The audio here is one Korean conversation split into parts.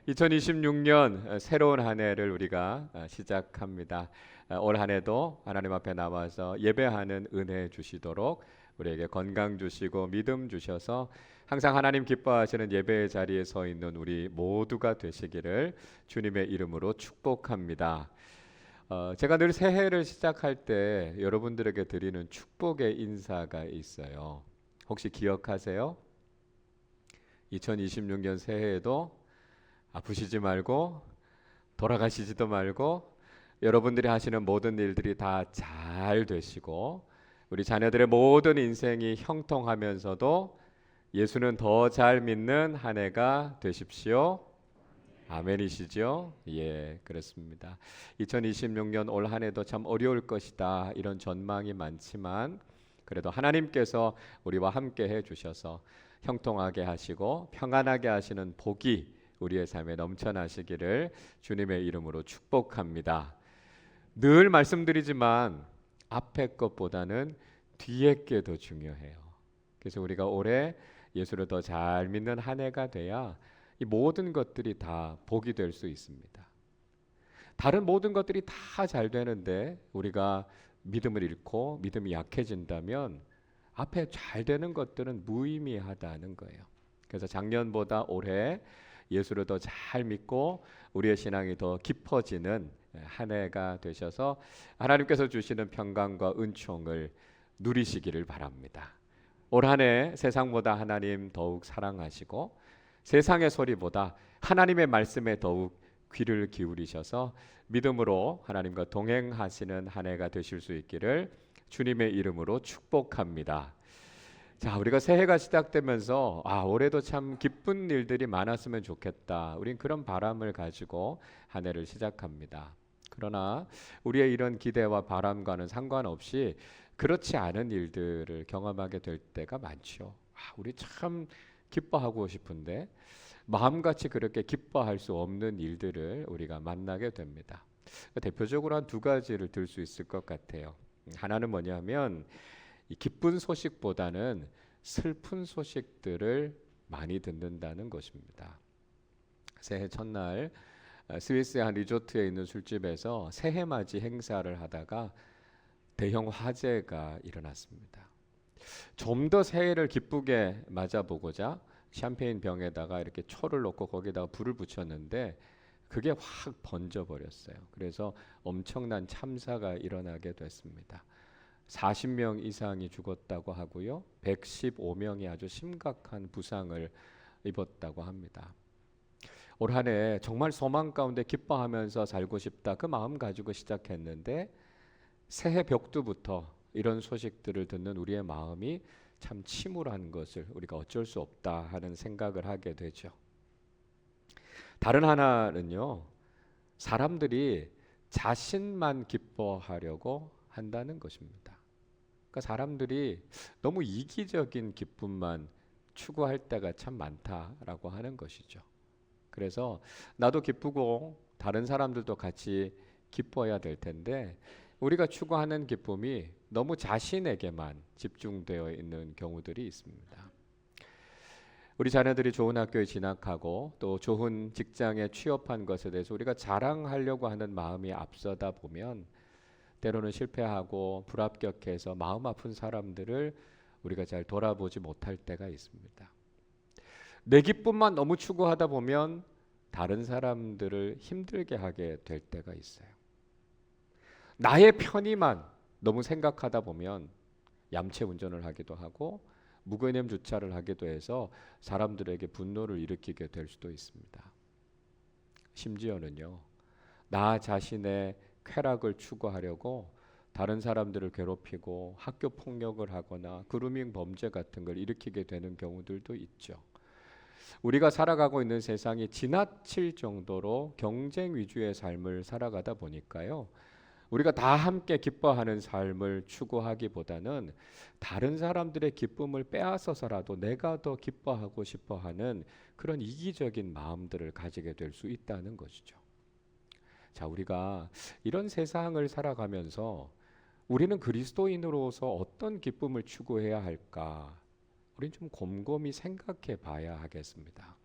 2026년 새로운 한 해를 우리가 시작합니다. 올 한 해도 하나님 앞에 나와서 예배하는 은혜 주시도록 우리에게 건강 주시고 믿음 주셔서 항상 하나님 기뻐하시는 예배의 자리에 서 있는 우리 모두가 되시기를 주님의 이름으로 축복합니다. 제가 늘 새해를 시작할 때 여러분들에게 드리는 축복의 인사가 있어요. 혹시 기억하세요? 2026년 새해에도 아프시지 말고 돌아가시지도 말고 여러분들이 하시는 모든 일들이 다 잘 되시고 우리 자녀들의 모든 인생이 형통하면서도 예수는 더 잘 믿는 한 해가 되십시오. 아멘이시죠? 예, 그렇습니다. 2026년 올 한 해도 참 어려울 것이다. 이런 전망이 많지만 그래도 하나님께서 우리와 함께 해 주셔서 형통하게 하시고 평안하게 하시는 복이 우리의 삶에 넘쳐나시기를 주님의 이름으로 축복합니다. 늘 말씀드리지만 앞에 것보다는 뒤에 게 더 중요해요. 그래서 우리가 올해 예수를 더 잘 믿는 한 해가 돼야 이 모든 것들이 다 복이 될 수 있습니다. 다른 모든 것들이 다 잘 되는데 우리가 믿음을 잃고 믿음이 약해진다면 앞에 잘 되는 것들은 무의미하다는 거예요. 그래서 작년보다 올해 예수를 더 잘 믿고 우리의 신앙이 더 깊어지는 한 해가 되셔서 하나님께서 주시는 평강과 은총을 누리시기를 바랍니다. 올 한 해 세상보다 하나님 더욱 사랑하시고 세상의 소리보다 하나님의 말씀에 더욱 귀를 기울이셔서 믿음으로 하나님과 동행하시는 한 해가 되실 수 있기를 주님의 이름으로 축복합니다. 자, 우리가 새해가 시작되면서 올해도 참 기쁜 일들이 많았으면 좋겠다. 우린 그런 바람을 가지고 한 해를 시작합니다. 그러나 우리의 이런 기대와 바람과는 상관없이 그렇지 않은 일들을 경험하게 될 때가 많죠. 우리 참 기뻐하고 싶은데 마음같이 그렇게 기뻐할 수 없는 일들을 우리가 만나게 됩니다. 대표적으로 한 두 가지를 들 수 있을 것 같아요. 하나는 뭐냐면 이 기쁜 소식보다는 슬픈 소식들을 많이 듣는다는 것입니다. 새해 첫날 스위스의 한 리조트에 있는 술집에서 새해 맞이 행사를 하다가 대형 화재가 일어났습니다. 좀 더 새해를 기쁘게 맞아보고자 샴페인 병에다가 이렇게 초를 넣고 거기다가 불을 붙였는데 그게 확 번져버렸어요. 그래서 엄청난 참사가 일어나게 됐습니다. 40명 이상이 죽었다고 하고요. 115명이 아주 심각한 부상을 입었다고 합니다. 올 한 해 정말 소망 가운데 기뻐하면서 살고 싶다. 그 마음 가지고 시작했는데 새해 벽두부터 이런 소식들을 듣는 우리의 마음이 참 침울한 것을 우리가 어쩔 수 없다 하는 생각을 하게 되죠. 다른 하나는요. 사람들이 자신만 기뻐하려고 한다는 것입니다. 그러니까 사람들이 너무 이기적인 기쁨만 추구할 때가 참 많다라고 하는 것이죠. 그래서 나도 기쁘고 다른 사람들도 같이 기뻐해야 될 텐데 우리가 추구하는 기쁨이 너무 자신에게만 집중되어 있는 경우들이 있습니다. 우리 자녀들이 좋은 학교에 진학하고 또 좋은 직장에 취업한 것에 대해서 우리가 자랑하려고 하는 마음이 앞서다 보면 때로는 실패하고 불합격해서 마음 아픈 사람들을 우리가 잘 돌아보지 못할 때가 있습니다. 내 기쁨만 너무 추구하다 보면 다른 사람들을 힘들게 하게 될 때가 있어요. 나의 편의만 너무 생각하다 보면 얌체 운전을 하기도 하고 무개념 주차를 하기도 해서 사람들에게 분노를 일으키게 될 수도 있습니다. 심지어는요. 나 자신의 쾌락을 추구하려고 다른 사람들을 괴롭히고 학교 폭력을 하거나 그루밍 범죄 같은 걸 일으키게 되는 경우들도 있죠. 우리가 살아가고 있는 세상이 지나칠 정도로 경쟁 위주의 삶을 살아가다 보니까요. 우리가 다 함께 기뻐하는 삶을 추구하기보다는 다른 사람들의 기쁨을 빼앗아서라도 내가 더 기뻐하고 싶어하는 그런 이기적인 마음들을 가지게 될 수 있다는 것이죠. 자, 우리가 이런 세상을 살아가면서 우리는 그리스도인으로서 어떤 기쁨을 추구해야 할까? 우리는 좀 곰곰이 생각해 봐야 하겠습니다.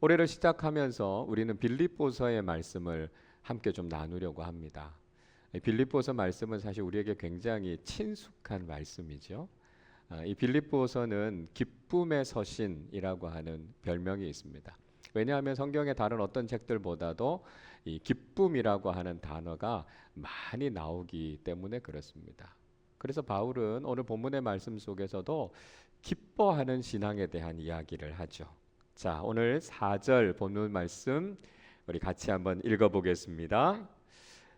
올해를 시작하면서 우리는 빌립보서의 말씀을 함께 좀 나누려고 합니다. 빌립보서 말씀은 사실 우리에게 굉장히 친숙한 말씀이죠. 이 빌립보서는 기쁨의 서신이라고 하는 별명이 있습니다. 왜냐하면 성경의 다른 어떤 책들보다도 이 기쁨이라고 하는 단어가 많이 나오기 때문에 그렇습니다. 그래서 바울은 오늘 본문의 말씀 속에서도 기뻐하는 신앙에 대한 이야기를 하죠. 자, 오늘 4절 본문 말씀 우리 같이 한번 읽어보겠습니다.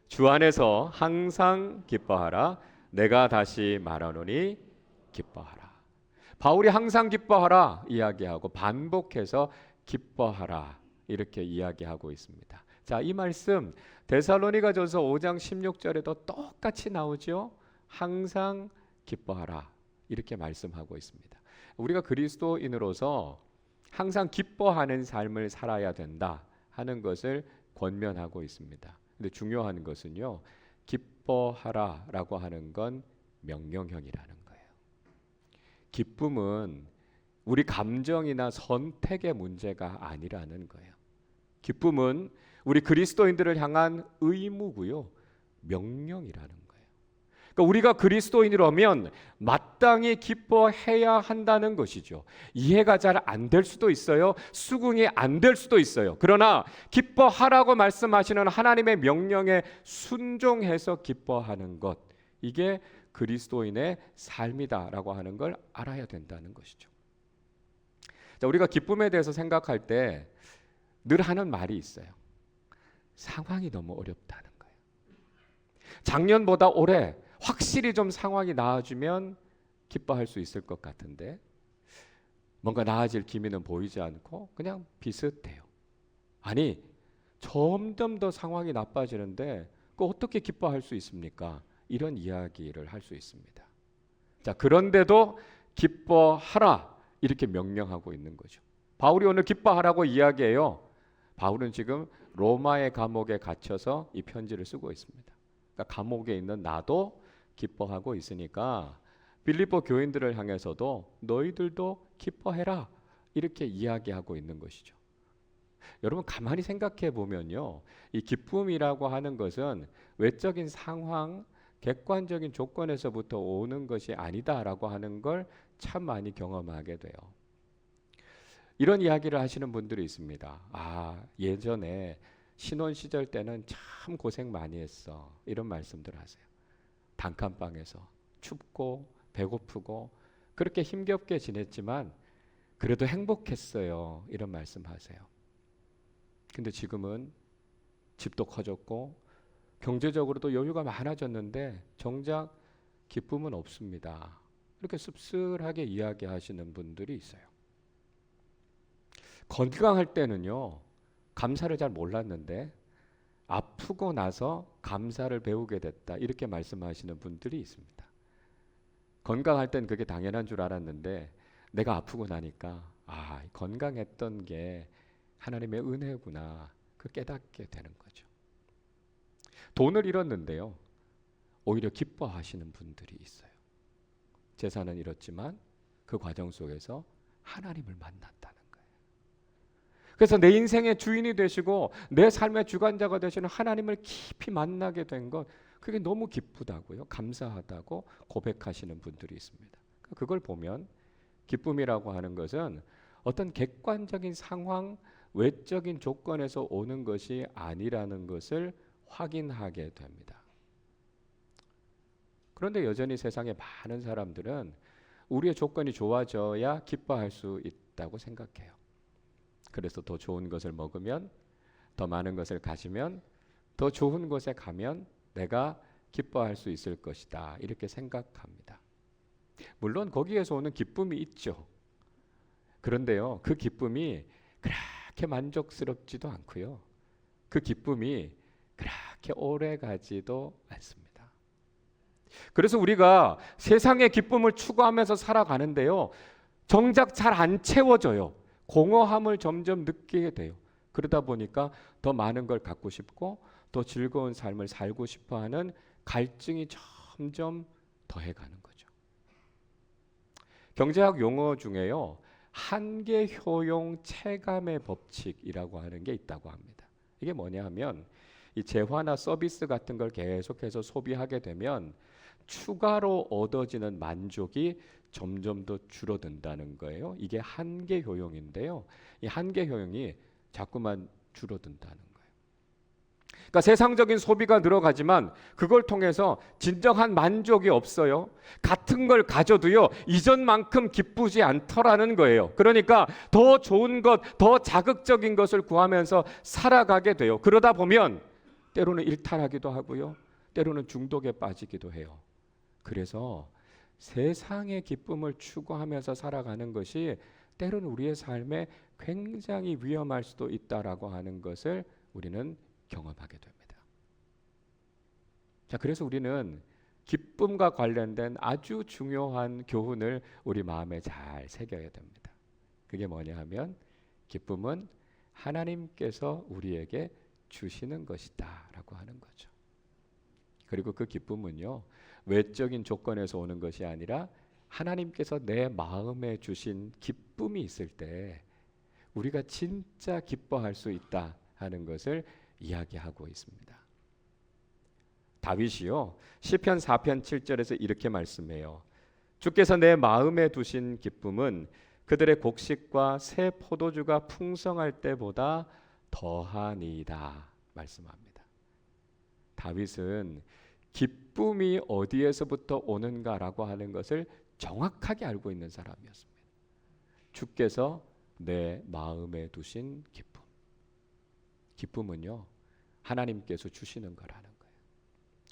주 안에서 항상 기뻐하라. 내가 다시 말하노니 기뻐하라. 바울이 항상 기뻐하라 이야기하고 반복해서 기뻐하라 이렇게 이야기하고 있습니다. 자, 이 말씀 데살로니가전서 5장 16절에도 똑같이 나오죠. 항상 기뻐하라 이렇게 말씀하고 있습니다. 우리가 그리스도인으로서 항상 기뻐하는 삶을 살아야 된다 하는 것을 권면하고 있습니다. 근데 중요한 것은요, 기뻐하라라고 하는 건 명령형이라는 거예요. 기쁨은 우리 감정이나 선택의 문제가 아니라는 거예요. 기쁨은 우리 그리스도인들을 향한 의무고요, 명령이라는 거예요. 그러니까 우리가 그리스도인이라면 마땅히 기뻐해야 한다는 것이죠. 이해가 잘 안 될 수도 있어요. 수긍이 안 될 수도 있어요. 그러나 기뻐하라고 말씀하시는 하나님의 명령에 순종해서 기뻐하는 것, 이게 그리스도인의 삶이다라고 하는 걸 알아야 된다는 것이죠. 자, 우리가 기쁨에 대해서 생각할 때 늘 하는 말이 있어요. 상황이 너무 어렵다는 거예요. 작년보다 올해 확실히 좀 상황이 나아지면 기뻐할 수 있을 것 같은데 뭔가 나아질 기미는 보이지 않고 그냥 비슷해요. 아니, 점점 더 상황이 나빠지는데 그 어떻게 기뻐할 수 있습니까? 이런 이야기를 할 수 있습니다. 자, 그런데도 기뻐하라 이렇게 명령하고 있는 거죠. 바울이 오늘 기뻐하라고 이야기해요. 바울은 지금 로마의 감옥에 갇혀서 이 편지를 쓰고 있습니다. 그러니까 감옥에 있는 나도 기뻐하고 있으니까 빌립보 교인들을 향해서도 너희들도 기뻐해라 이렇게 이야기하고 있는 것이죠. 여러분 가만히 생각해 보면요, 이 기쁨이라고 하는 것은 외적인 상황, 객관적인 조건에서부터 오는 것이 아니다라고 하는 걸 참 많이 경험하게 돼요. 이런 이야기를 하시는 분들이 있습니다. 아, 예전에 신혼 시절 때는 참 고생 많이 했어. 이런 말씀들 하세요. 단칸방에서 춥고 배고프고 그렇게 힘겹게 지냈지만 그래도 행복했어요. 이런 말씀하세요. 근데 지금은 집도 커졌고 경제적으로도 여유가 많아졌는데 정작 기쁨은 없습니다. 이렇게 씁쓸하게 이야기하시는 분들이 있어요. 건강할 때는요, 감사를 잘 몰랐는데 아프고 나서 감사를 배우게 됐다 이렇게 말씀하시는 분들이 있습니다. 건강할 땐 그게 당연한 줄 알았는데 내가 아프고 나니까 건강했던 게 하나님의 은혜구나 그 깨닫게 되는 거죠. 돈을 잃었는데요, 오히려 기뻐하시는 분들이 있어요. 재산은 잃었지만 그 과정 속에서 하나님을 만났다는 거예요. 그래서 내 인생의 주인이 되시고 내 삶의 주관자가 되시는 하나님을 깊이 만나게 된 것, 그게 너무 기쁘다고요, 감사하다고 고백하시는 분들이 있습니다. 그걸 보면 기쁨이라고 하는 것은 어떤 객관적인 상황, 외적인 조건에서 오는 것이 아니라는 것을 확인하게 됩니다. 그런데 여전히 세상에 많은 사람들은 우리의 조건이 좋아져야 기뻐할 수 있다고 생각해요. 그래서 더 좋은 것을 먹으면, 더 많은 것을 가지면, 더 좋은 곳에 가면 내가 기뻐할 수 있을 것이다 이렇게 생각합니다. 물론 거기에서 오는 기쁨이 있죠. 그런데요, 그 기쁨이 그렇게 만족스럽지도 않고요, 그 기쁨이 그렇게 오래 가지도 않습니다. 그래서 우리가 세상의 기쁨을 추구하면서 살아가는데요, 정작 잘 안 채워져요. 공허함을 점점 느끼게 돼요. 그러다 보니까 더 많은 걸 갖고 싶고 더 즐거운 삶을 살고 싶어하는 갈증이 점점 더해가는 거죠. 경제학 용어 중에요, 한계 효용 체감의 법칙이라고 하는 게 있다고 합니다. 이게 뭐냐 하면 이 재화나 서비스 같은 걸 계속해서 소비하게 되면 추가로 얻어지는 만족이 점점 더 줄어든다는 거예요. 이게 한계 효용인데요. 이 한계 효용이 자꾸만 줄어든다는 거예요. 그러니까 세상적인 소비가 늘어가지만 그걸 통해서 진정한 만족이 없어요. 같은 걸 가져도요, 이전만큼 기쁘지 않더라는 거예요. 그러니까 더 좋은 것, 더 자극적인 것을 구하면서 살아가게 돼요. 그러다 보면 때로는 일탈하기도 하고요, 때로는 중독에 빠지기도 해요. 그래서 세상의 기쁨을 추구하면서 살아가는 것이 때로는 우리의 삶에 굉장히 위험할 수도 있다라고 하는 것을 우리는 경험하게 됩니다. 자, 그래서 우리는 기쁨과 관련된 아주 중요한 교훈을 우리 마음에 잘 새겨야 됩니다. 그게 뭐냐 하면 기쁨은 하나님께서 우리에게 주시는 것이다라고 하는 거죠. 그리고 그 기쁨은요, 외적인 조건에서 오는 것이 아니라 하나님께서 내 마음에 주신 기쁨이 있을 때 우리가 진짜 기뻐할 수 있다 하는 것을 이야기하고 있습니다. 다윗이요, 시편 4편 7절에서 이렇게 말씀해요. 주께서 내 마음에 두신 기쁨은 그들의 곡식과 새 포도주가 풍성할 때보다 더하니이다 말씀합니다. 다윗은 기쁨이 어디에서부터 오는가라고 하는 것을 정확하게 알고 있는 사람이었습니다. 주께서 내 마음에 두신 기쁨. 기쁨은요, 하나님께서 주시는 거라는 거예요.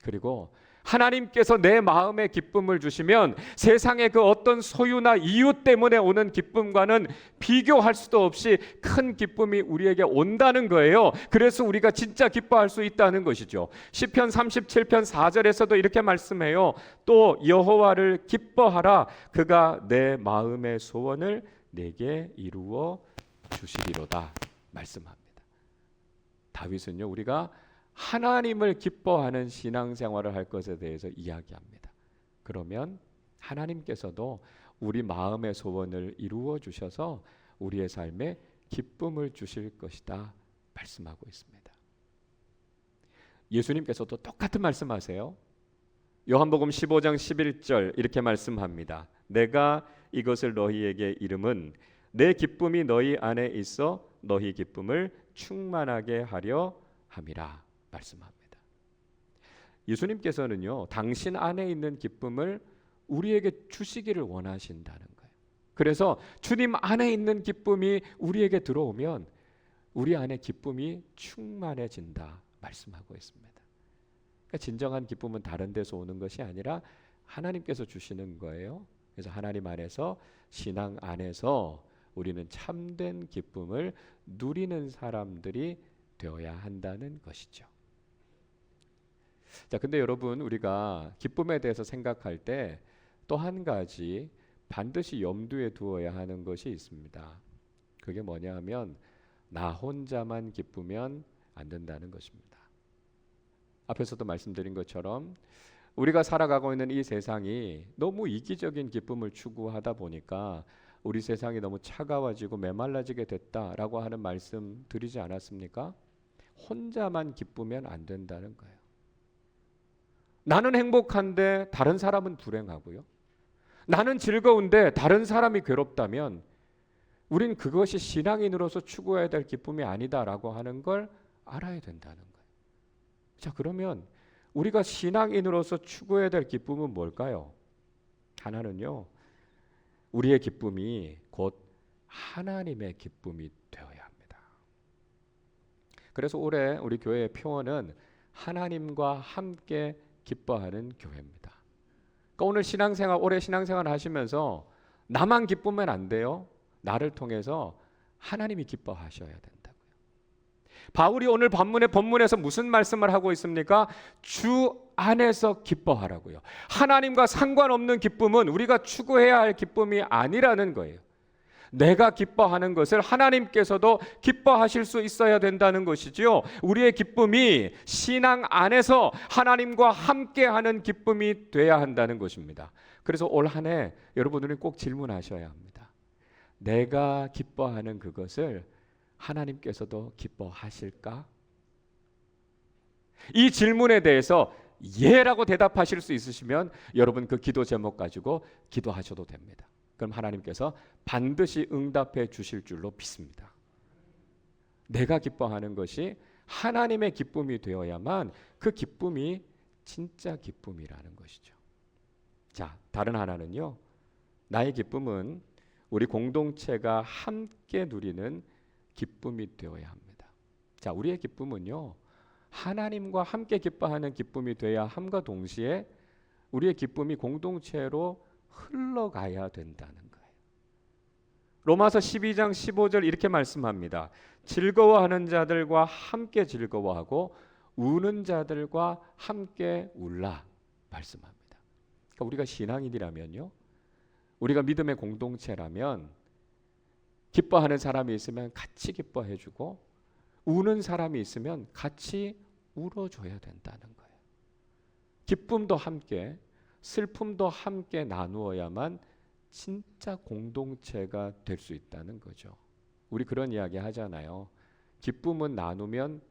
그리고 하나님께서 내 마음에 기쁨을 주시면 세상의 그 어떤 소유나 이유 때문에 오는 기쁨과는 비교할 수도 없이 큰 기쁨이 우리에게 온다는 거예요. 그래서 우리가 진짜 기뻐할 수 있다는 것이죠. 시편 37편 4절에서도 이렇게 말씀해요. 또 여호와를 기뻐하라. 그가 내 마음의 소원을 내게 이루어 주시리로다 말씀합니다. 다윗은요, 우리가 하나님을 기뻐하는 신앙생활을 할 것에 대해서 이야기합니다. 그러면 하나님께서도 우리 마음의 소원을 이루어 주셔서 우리의 삶에 기쁨을 주실 것이다 말씀하고 있습니다. 예수님께서도 똑같은 말씀하세요. 요한복음 15장 11절 이렇게 말씀합니다. 내가 이것을 너희에게 이름은 내 기쁨이 너희 안에 있어 너희 기쁨을 충만하게 하려 함이라 말씀합니다. 예수님께서는요, 당신 안에 있는 기쁨을 우리에게 주시기를 원하신다는 거예요. 그래서 주님 안에 있는 기쁨이 우리에게 들어오면 우리 안에 기쁨이 충만해진다 말씀하고 있습니다. 그러니까 진정한 기쁨은 다른 데서 오는 것이 아니라 하나님께서 주시는 거예요. 그래서 하나님 안에서, 신앙 안에서 우리는 참된 기쁨을 누리는 사람들이 되어야 한다는 것이죠. 자, 근데 여러분, 우리가 기쁨에 대해서 생각할 때 또 한 가지 반드시 염두에 두어야 하는 것이 있습니다. 그게 뭐냐 하면 나 혼자만 기쁘면 안 된다는 것입니다. 앞에서도 말씀드린 것처럼 우리가 살아가고 있는 이 세상이 너무 이기적인 기쁨을 추구하다 보니까 우리 세상이 너무 차가워지고 메말라지게 됐다라고 하는 말씀 드리지 않았습니까? 혼자만 기쁘면 안 된다는 거예요. 나는 행복한데 다른 사람은 불행하고요. 나는 즐거운데 다른 사람이 괴롭다면 우린 그것이 신앙인으로서 추구해야 될 기쁨이 아니다라고 하는 걸 알아야 된다는 거예요. 자, 그러면 우리가 신앙인으로서 추구해야 될 기쁨은 뭘까요? 하나는요, 우리의 기쁨이 곧 하나님의 기쁨이 되어야 합니다. 그래서 올해 우리 교회의 표어는 하나님과 함께 기뻐하는 교회입니다. 그러니까 오늘 신앙생활, 올해 신앙생활 하시면서 나만 기쁘면 안 돼요. 나를 통해서 하나님이 기뻐하셔야 된다고요. 바울이 오늘 본문에서 무슨 말씀을 하고 있습니까? 주 안에서 기뻐하라고요. 하나님과 상관없는 기쁨은 우리가 추구해야 할 기쁨이 아니라는 거예요. 내가 기뻐하는 것을 하나님께서도 기뻐하실 수 있어야 된다는 것이지요. 우리의 기쁨이 신앙 안에서 하나님과 함께하는 기쁨이 돼야 한다는 것입니다. 그래서 올 한 해 여러분들이 꼭 질문하셔야 합니다. 내가 기뻐하는 그것을 하나님께서도 기뻐하실까? 이 질문에 대해서 예라고 대답하실 수 있으시면 여러분 그 기도 제목 가지고 기도하셔도 됩니다. 그럼 하나님께서 반드시 응답해 주실 줄로 믿습니다. 내가 기뻐하는 것이 하나님의 기쁨이 되어야만 그 기쁨이 진짜 기쁨이라는 것이죠. 자, 다른 하나는요. 나의 기쁨은 우리 공동체가 함께 누리는 기쁨이 되어야 합니다. 자, 우리의 기쁨은요. 하나님과 함께 기뻐하는 기쁨이 되어야 함과 동시에 우리의 기쁨이 공동체로 흘러가야 된다는 거예요. 로마서 12장 15절 이렇게 말씀합니다. 즐거워하는 자들과 함께 즐거워하고 우는 자들과 함께 울라 말씀합니다. 그러니까 우리가 신앙인이라면요. 우리가 믿음의 공동체라면 기뻐하는 사람이 있으면 같이 기뻐해 주고 우는 사람이 있으면 같이 울어줘야 된다는 거예요. 기쁨도 함께 슬픔도 함께 나누어야만 진짜 공동체가 될 수 있다는 거죠. 우리 그런 이야기 하잖아요. 기쁨은 나누면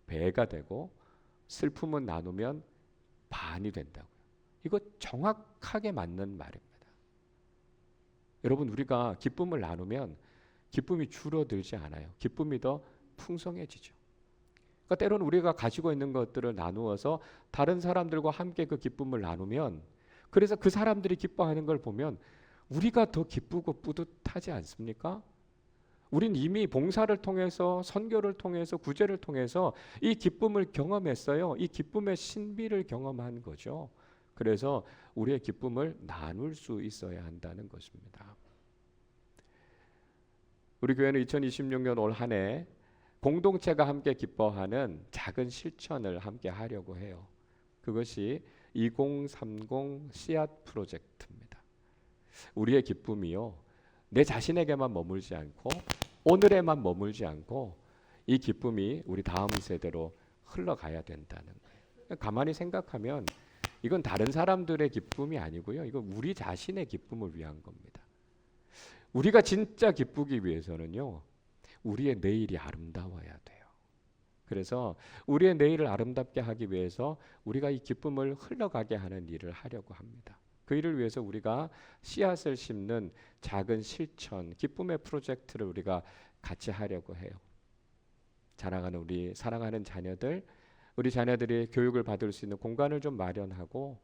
배가 되고 슬픔은 나누면 반이 된다고요. 이거 정확하게 맞는 말입니다. 여러분 우리가 기쁨을 나누면 기쁨이 줄어들지 않아요. 기쁨이 더 풍성해지죠. 그러니까 때로는 우리가 가지고 있는 것들을 나누어서 다른 사람들과 함께 그 기쁨을 나누면 그래서 그 사람들이 기뻐하는 걸 보면 우리가 더 기쁘고 뿌듯하지 않습니까? 우린 이미 봉사를 통해서 선교를 통해서 구제를 통해서 이 기쁨을 경험했어요. 이 기쁨의 신비를 경험한 거죠. 그래서 우리의 기쁨을 나눌 수 있어야 한다는 것입니다. 우리 교회는 2026년 올 한 해 공동체가 함께 기뻐하는 작은 실천을 함께 하려고 해요. 그것이 2030 씨앗 프로젝트입니다. 우리의 기쁨이요. 내 자신에게만 머물지 않고 오늘에만 머물지 않고 이 기쁨이 우리 다음 세대로 흘러가야 된다는 거예요. 가만히 생각하면 이건 다른 사람들의 기쁨이 아니고요. 이건 우리 자신의 기쁨을 위한 겁니다. 우리가 진짜 기쁘기 위해서는요. 우리의 내일이 아름다워야 돼요. 그래서 우리의 내일을 아름답게 하기 위해서 우리가 이 기쁨을 흘러가게 하는 일을 하려고 합니다. 그 일을 위해서 우리가 씨앗을 심는 작은 실천, 기쁨의 프로젝트를 우리가 같이 하려고 해요. 자라가는 우리 사랑하는 자녀들, 우리 자녀들이 교육을 받을 수 있는 공간을 좀 마련하고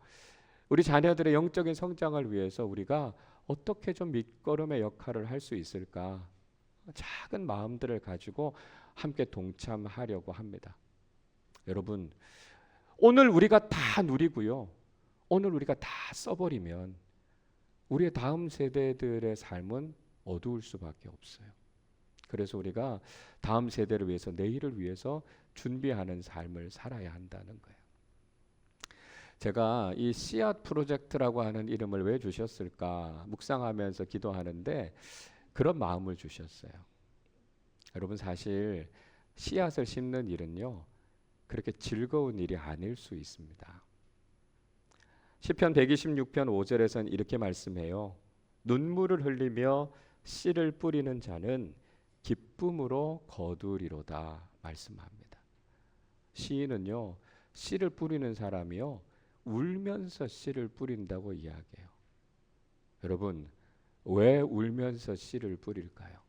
우리 자녀들의 영적인 성장을 위해서 우리가 어떻게 좀 밑거름의 역할을 할 수 있을까? 작은 마음들을 가지고 함께 동참하려고 합니다. 여러분, 오늘 우리가 다 누리고요. 오늘 우리가 다 써버리면 우리의 다음 세대들의 삶은 어두울 수밖에 없어요. 그래서 우리가 다음 세대를 위해서 내일을 위해서 준비하는 삶을 살아야 한다는 거예요. 제가 이 씨앗 프로젝트라고 하는 이름을 왜 주셨을까 묵상하면서 기도하는데 그런 마음을 주셨어요. 여러분 사실 씨앗을 심는 일은요 그렇게 즐거운 일이 아닐 수 있습니다. 시편 126편 5절에서는 이렇게 말씀해요. 눈물을 흘리며 씨를 뿌리는 자는 기쁨으로 거두리로다 말씀합니다. 시인은요 씨를 뿌리는 사람이요 울면서 씨를 뿌린다고 이야기해요. 여러분 왜 울면서 씨를 뿌릴까요?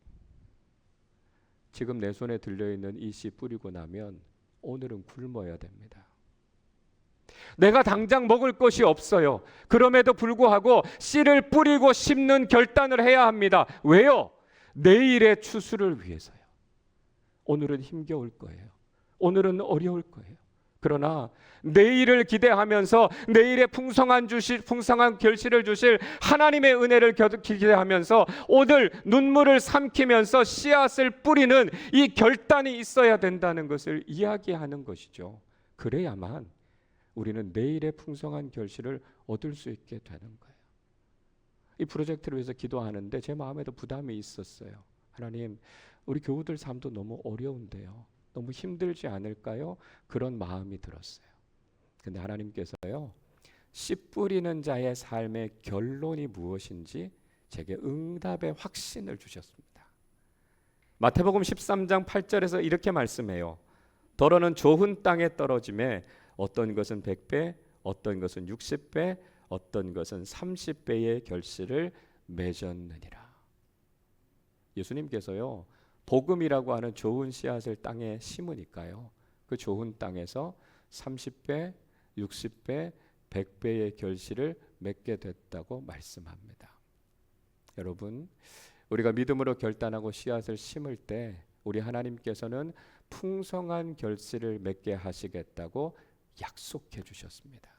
지금 내 손에 들려있는 이 씨 뿌리고 나면 오늘은 굶어야 됩니다. 내가 당장 먹을 것이 없어요. 그럼에도 불구하고 씨를 뿌리고 심는 결단을 해야 합니다. 왜요? 내일의 추수를 위해서요. 오늘은 힘겨울 거예요. 오늘은 어려울 거예요. 그러나 내일을 기대하면서 내일의 풍성한 결실을 주실 하나님의 은혜를 기대하면서 오늘 눈물을 삼키면서 씨앗을 뿌리는 이 결단이 있어야 된다는 것을 이야기하는 것이죠. 그래야만 우리는 내일의 풍성한 결실을 얻을 수 있게 되는 거예요. 이 프로젝트를 위해서 기도하는데 제 마음에도 부담이 있었어요. 하나님, 우리 교우들 삶도 너무 어려운데요. 너무 힘들지 않을까요? 그런 마음이 들었어요. 근데 하나님께서요. 씨 뿌리는 자의 삶의 결론이 무엇인지 제게 응답의 확신을 주셨습니다. 마태복음 13장 8절에서 이렇게 말씀해요. 더러는 좋은 땅에 떨어짐에 어떤 것은 100배, 어떤 것은 60배, 어떤 것은 30배의 결실을 맺었느니라. 예수님께서요, 복음이라고 하는 좋은 씨앗을 땅에 심으니까요, 그 좋은 땅에서 30배, 60배, 100배의 결실을 맺게 됐다고 말씀합니다. 여러분, 우리가 믿음으로 결단하고 씨앗을 심을 때 우리 하나님께서는 풍성한 결실을 맺게 하시겠다고 약속해 주셨습니다.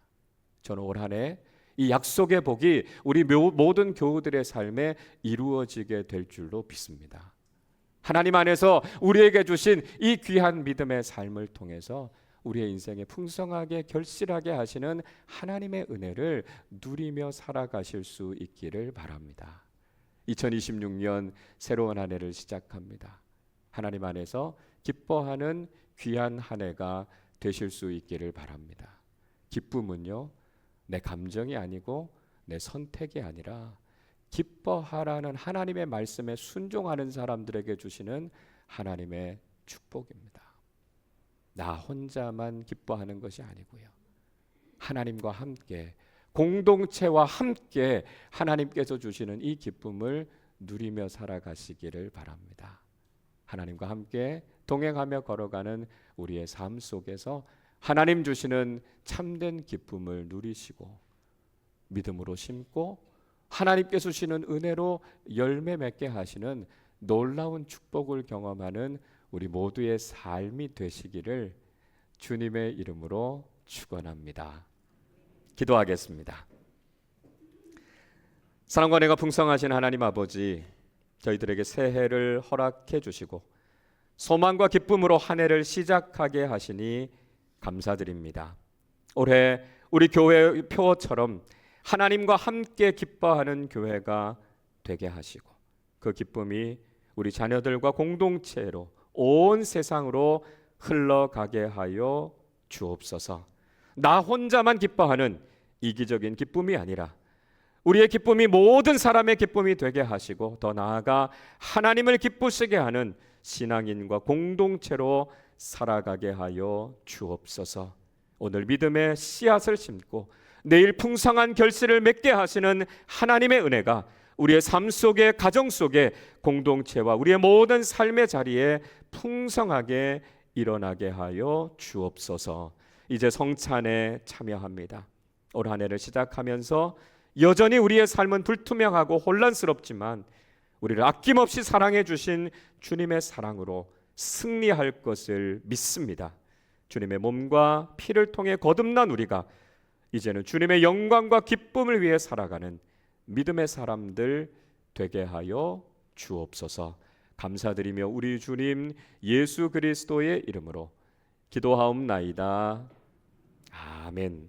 저는 올 한 해 이 약속의 복이 우리 모든 교우들의 삶에 이루어지게 될 줄로 믿습니다. 하나님 안에서 우리에게 주신 이 귀한 믿음의 삶을 통해서 우리의 인생에 풍성하게 결실하게 하시는 하나님의 은혜를 누리며 살아가실 수 있기를 바랍니다. 2026년 새로운 한 해를 시작합니다. 하나님 안에서 기뻐하는 귀한 한 해가 되실 수 있기를 바랍니다. 기쁨은요, 내 감정이 아니고 내 선택이 아니라 기뻐하라는 하나님의 말씀에 순종하는 사람들에게 주시는 하나님의 축복입니다. 나 혼자만 기뻐하는 것이 아니고요, 하나님과 함께, 공동체와 함께 하나님께서 주시는 이 기쁨을 누리며 살아가시기를 바랍니다. 하나님과 함께 동행하며 걸어가는 우리의 삶 속에서 하나님 주시는 참된 기쁨을 누리시고 믿음으로 심고 하나님께서 주시는 은혜로 열매 맺게 하시는 놀라운 축복을 경험하는 우리 모두의 삶이 되시기를 주님의 이름으로 축원합니다. 기도하겠습니다. 사랑과 은혜가 풍성하신 하나님 아버지, 저희들에게 새해를 허락해 주시고 소망과 기쁨으로 한 해를 시작하게 하시니 감사드립니다. 올해 우리 교회 표어처럼 하나님과 함께 기뻐하는 교회가 되게 하시고 그 기쁨이 우리 자녀들과 공동체로 온 세상으로 흘러가게 하여 주옵소서. 나 혼자만 기뻐하는 이기적인 기쁨이 아니라 우리의 기쁨이 모든 사람의 기쁨이 되게 하시고 더 나아가 하나님을 기쁘시게 하는 신앙인과 공동체로 살아가게 하여 주옵소서. 오늘 믿음의 씨앗을 심고 내일 풍성한 결실을 맺게 하시는 하나님의 은혜가 우리의 삶 속에, 가정 속에, 공동체와 우리의 모든 삶의 자리에 풍성하게 일어나게 하여 주옵소서. 이제 성찬에 참여합니다. 올 한 해를 시작하면서 여전히 우리의 삶은 불투명하고 혼란스럽지만 우리를 아낌없이 사랑해 주신 주님의 사랑으로 승리할 것을 믿습니다. 주님의 몸과 피를 통해 거듭난 우리가 이제는 주님의 영광과 기쁨을 위해 살아가는 믿음의 사람들 되게 하여 주옵소서. 감사드리며 우리 주님 예수 그리스도의 이름으로 기도하옵나이다. 아멘.